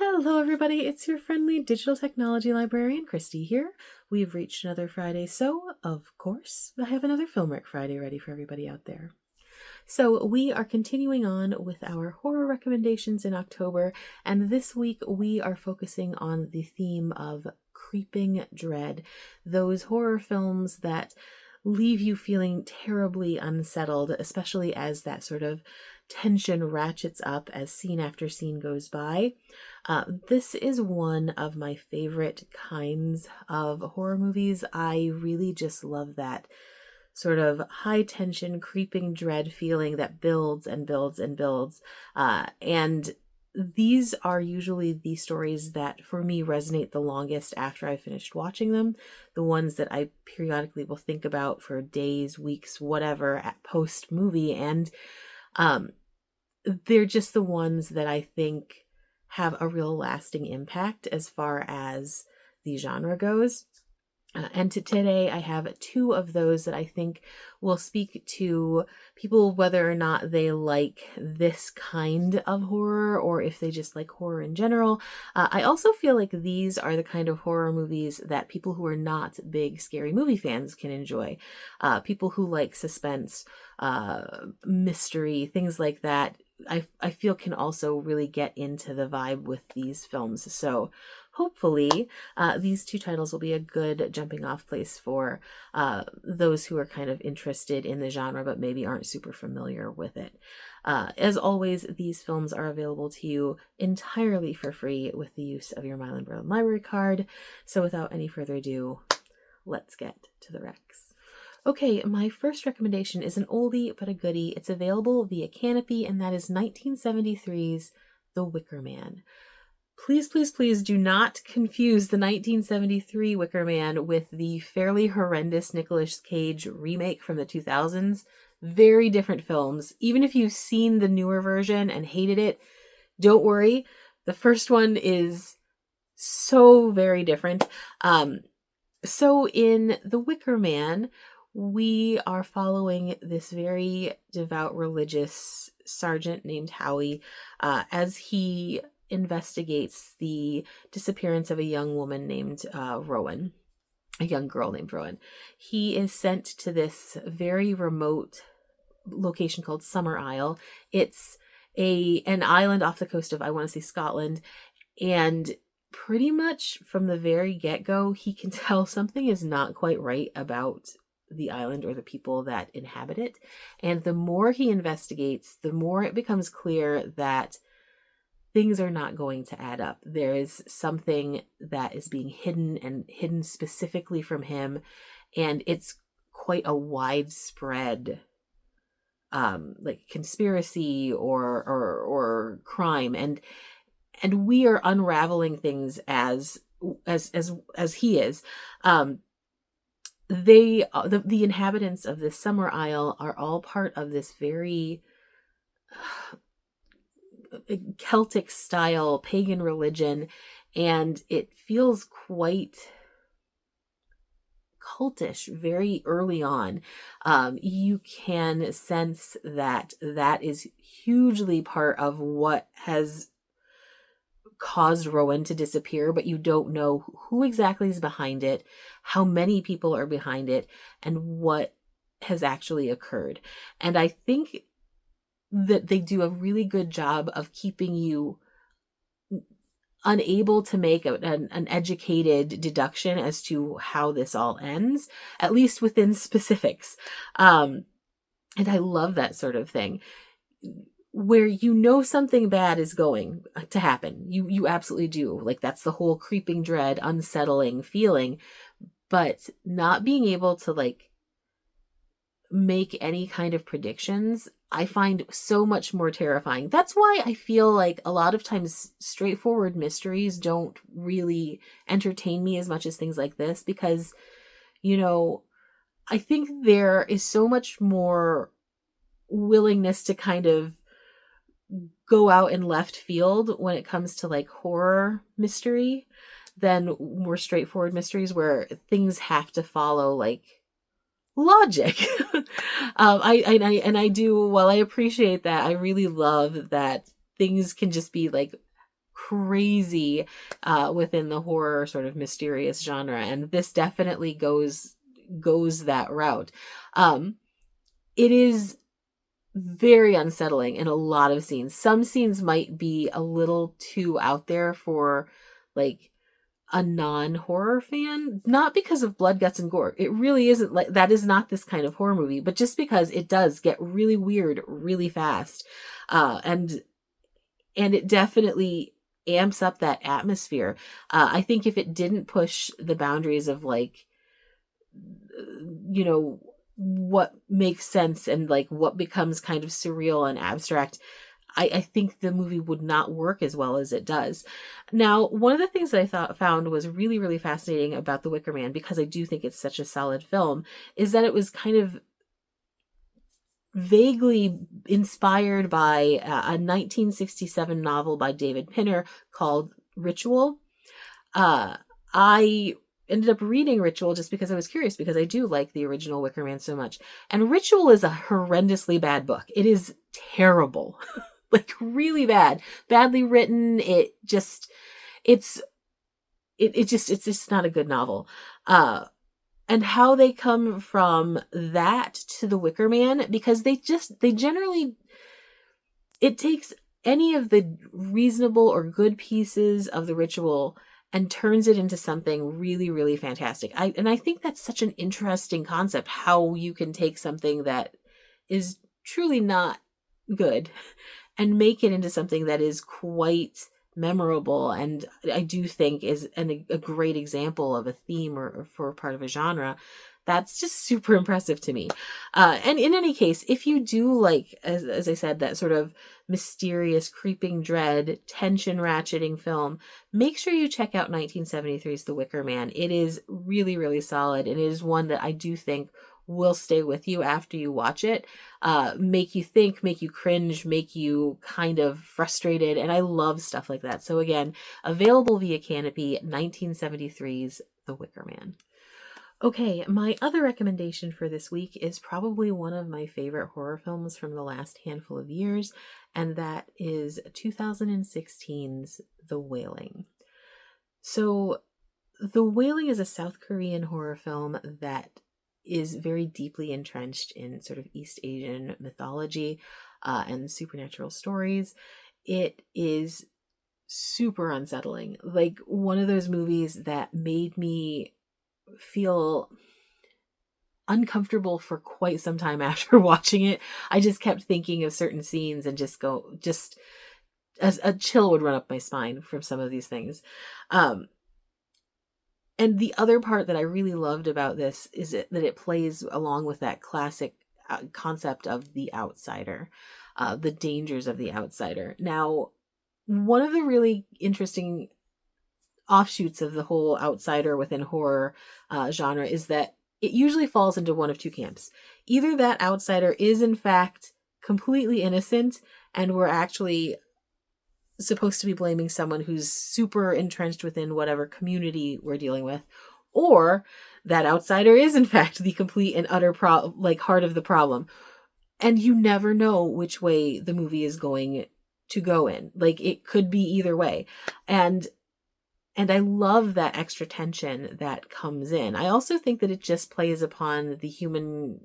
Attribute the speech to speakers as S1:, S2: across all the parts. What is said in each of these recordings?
S1: Hello, everybody. It's your friendly digital technology librarian, Christy here. We've reached another Friday, so of course, I have another Film Rec Friday ready for everybody out there. So we are continuing on with our horror recommendations in October, and this week we are focusing on the theme of creeping dread, those horror films that leave you feeling terribly unsettled, especially as that sort of tension ratchets up as scene after scene goes by. This is one of my favorite kinds of horror movies. I really just love that sort of high tension, creeping dread feeling that builds and builds and builds. And these are usually the stories that for me resonate the longest after I finished watching them. The ones that I periodically will think about for days, weeks, whatever at post movie. And they're just the ones that I think have a real lasting impact as far as the genre goes. And today I have two of those that I think will speak to people whether or not they like this kind of horror or if they just like horror in general. I also feel like these are the kind of horror movies that people who are not big scary movie fans can enjoy. People who like suspense, mystery, things like that, I feel can also really get into the vibe with these films. So hopefully these two titles will be a good jumping off place for those who are kind of interested in the genre but maybe aren't super familiar with it. As always, these films are available to you entirely for free with the use of your Milan-Berlin library card. So without any further ado, let's get to the recs. Okay, my first recommendation is an oldie but a goodie. It's available via Canopy, and that is 1973's The Wicker Man. Please, please, please do not confuse the 1973 Wicker Man with the fairly horrendous Nicolas Cage remake from the 2000s. Very different films. Even if you've seen the newer version and hated it, don't worry. The first one is so very different. So in The Wicker Man, we are following this very devout religious sergeant named Howie as he investigates the disappearance of a young woman named Rowan, a young girl named Rowan. He is sent to this very remote location called Summer Isle. It's an island off the coast of, I want to say, Scotland, and pretty much from the very get-go, he can tell something is not quite right about the island or the people that inhabit it. And the more he investigates, the more it becomes clear that things are not going to add up. There is something that is being hidden and hidden specifically from him. And it's quite a widespread like conspiracy or crime. And we are unraveling things as he is. The inhabitants of this Summer Isle are all part of this very Celtic style pagan religion, and it feels quite cultish very early on. You can sense that is hugely part of what has caused Rowan to disappear, but you don't know who exactly is behind it, how many people are behind it, and what has actually occurred. And I think that they do a really good job of keeping you unable to make an educated deduction as to how this all ends, at least within specifics. And I love that sort of thing, where you know something bad is going to happen. You absolutely do. Like, that's the whole creeping dread, unsettling feeling, but not being able to like make any kind of predictions, I find so much more terrifying. That's why I feel like a lot of times straightforward mysteries don't really entertain me as much as things like this, because, you know, I think there is so much more willingness to kind of go out in left field when it comes to like horror mystery than more straightforward mysteries where things have to follow like logic. I do, while I appreciate that, I really love that things can just be like crazy within the horror sort of mysterious genre, and this definitely goes that route. It is very unsettling in a lot of scenes. Some scenes might be a little too out there for like a non-horror fan, not because of blood, guts, and gore. It really isn't like that. Is not this kind of horror movie, but just because it does get really weird really fast, and it definitely amps up that atmosphere. I think if it didn't push the boundaries of like, you know, what makes sense and like what becomes kind of surreal and abstract, I think the movie would not work as well as it does. Now, one of the things that I found was really, really fascinating about The Wicker Man, because I do think it's such a solid film, is that it was kind of vaguely inspired by a 1967 novel by David Pinner called Ritual. I ended up reading Ritual just because I was curious, because I do like the original Wicker Man so much. And Ritual is a horrendously bad book. It is terrible. Like really bad, badly written. It's just not a good novel. And how they come from that to The Wicker Man, because they generally, it takes any of the reasonable or good pieces of the Ritual and turns it into something really, really fantastic. I think that's such an interesting concept, how you can take something that is truly not good and make it into something that is quite memorable, and I do think is a great example of a theme or for part of a genre. That's just super impressive to me. And in any case, if you do like, as I said, that sort of mysterious, creeping dread, tension ratcheting film, make sure you check out 1973's The Wicker Man. It is really, really solid, and it is one that I do think will stay with you after you watch it, make you think, make you cringe, make you kind of frustrated. And I love stuff like that. So again, available via Canopy, 1973's The Wicker Man. Okay, my other recommendation for this week is probably one of my favorite horror films from the last handful of years, and that is 2016's The Wailing. So The Wailing is a South Korean horror film that is very deeply entrenched in sort of East Asian mythology and supernatural stories. It is super unsettling. Like one of those movies that made me feel uncomfortable for quite some time after watching it. I just kept thinking of certain scenes and just as a chill would run up my spine from some of these things. And the other part that I really loved about this is that it plays along with that classic concept of the outsider, the dangers of the outsider. Now, one of the really interesting offshoots of the whole outsider within horror genre is that it usually falls into one of two camps. Either that outsider is in fact completely innocent and we're actually supposed to be blaming someone who's super entrenched within whatever community we're dealing with, or that outsider is in fact the complete and utter heart of the problem. And you never know which way the movie is going to go in. Like it could be either way. And I love that extra tension that comes in. I also think that it just plays upon the human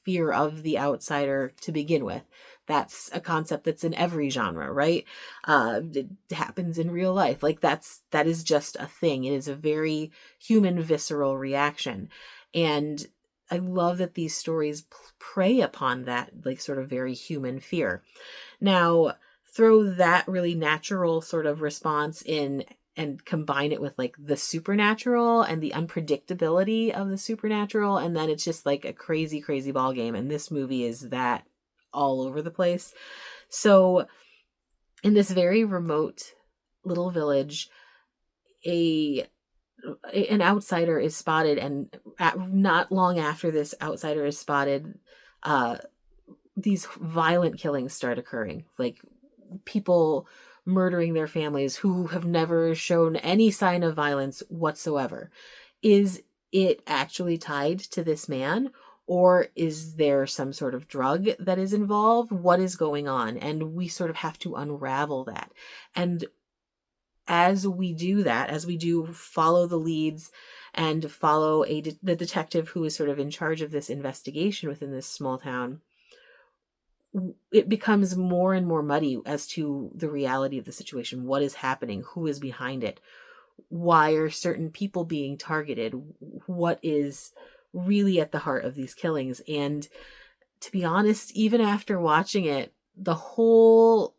S1: fear of the outsider to begin with. That's a concept that's in every genre, right? It happens in real life. That is just a thing. It is a very human, visceral reaction. And I love that these stories prey upon that, sort of very human fear. Now, throw that really natural sort of response in and combine it with the supernatural and the unpredictability of the supernatural. And then it's just a crazy, crazy ball game. And this movie is that all over the place. So in this very remote little village, an outsider is spotted. And not long after this outsider is spotted, these violent killings start occurring. People murdering their families who have never shown any sign of violence whatsoever. Is it actually tied to this man, or is there some sort of drug that is involved? What is going on? And we sort of have to unravel that. And as we do that, as we do follow the leads and follow the detective who is sort of in charge of this investigation within this small town, it becomes more and more muddy as to the reality of the situation. What is happening? Who is behind it? Why are certain people being targeted? What is really at the heart of these killings? And to be honest, even after watching it, the whole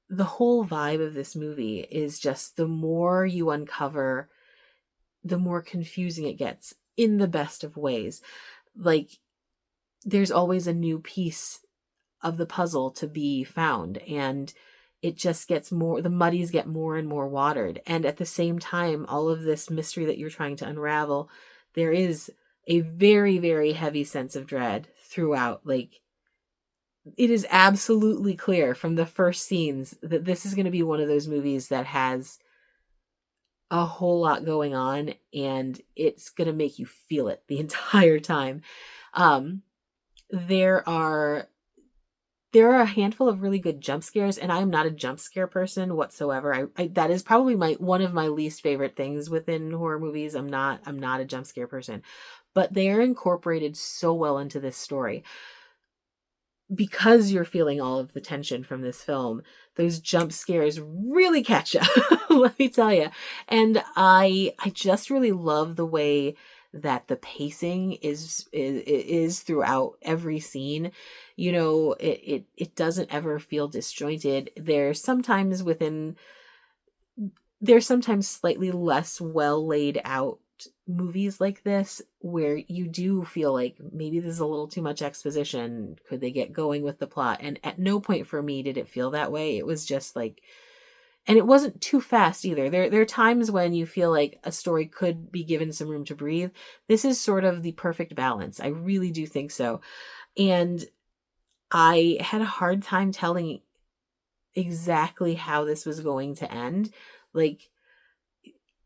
S1: vibe of this movie is just, the more you uncover, the more confusing it gets, in the best of ways. Like, there's always a new piece of the puzzle to be found, and it just gets more, the muddies get more and more watered. And at the same time, all of this mystery that you're trying to unravel, there is a very, very heavy sense of dread throughout. Like, it is absolutely clear from the first scenes that this is going to be one of those movies that has a whole lot going on, and it's going to make you feel it the entire time. Um, there are a handful of really good jump scares, and I'm not a jump scare person whatsoever. I that is probably one of my least favorite things within horror movies. I'm not a jump scare person, but they are incorporated so well into this story. Because you're feeling all of the tension from this film, those jump scares really catch you. Let me tell you. And I just really love the way that the pacing is throughout every scene. You know, it doesn't ever feel disjointed. There's sometimes slightly less well laid out movies like this, where you do feel like maybe there's a little too much exposition. Could they get going with the plot? And at no point for me did it feel that way. It was just like, and it wasn't too fast either. There are times when you feel like a story could be given some room to breathe. This is sort of the perfect balance. I really do think so. And I had a hard time telling exactly how this was going to end. Like,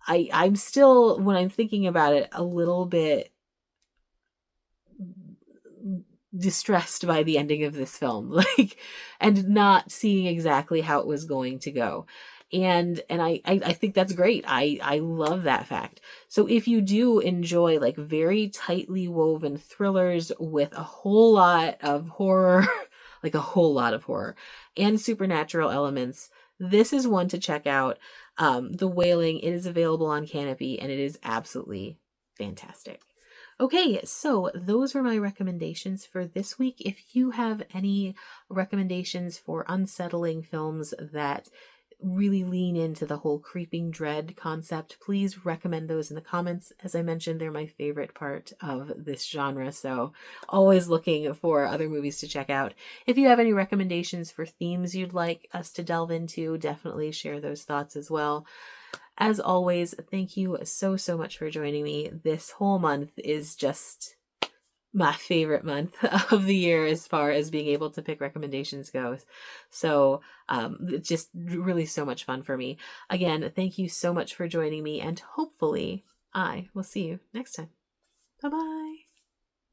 S1: I'm still, when I'm thinking about it, a little bit distressed by the ending of this film, like, and not seeing exactly how it was going to go. And I think that's great. I love that fact. So if you do enjoy like very tightly woven thrillers with a whole lot of horror, like a whole lot of horror and supernatural elements, this is one to check out. The Wailing, it is available on Canopy, and it is absolutely fantastic. Okay, so those were my recommendations for this week. If you have any recommendations for unsettling films that really lean into the whole creeping dread concept, please recommend those in the comments. As I mentioned, they're my favorite part of this genre, so always looking for other movies to check out. If you have any recommendations for themes you'd like us to delve into, definitely share those thoughts as well. As always, thank you so, so much for joining me. This whole month is just my favorite month of the year as far as being able to pick recommendations goes. So it's just really so much fun for me. Again, thank you so much for joining me, and hopefully I will see you next time. Bye-bye.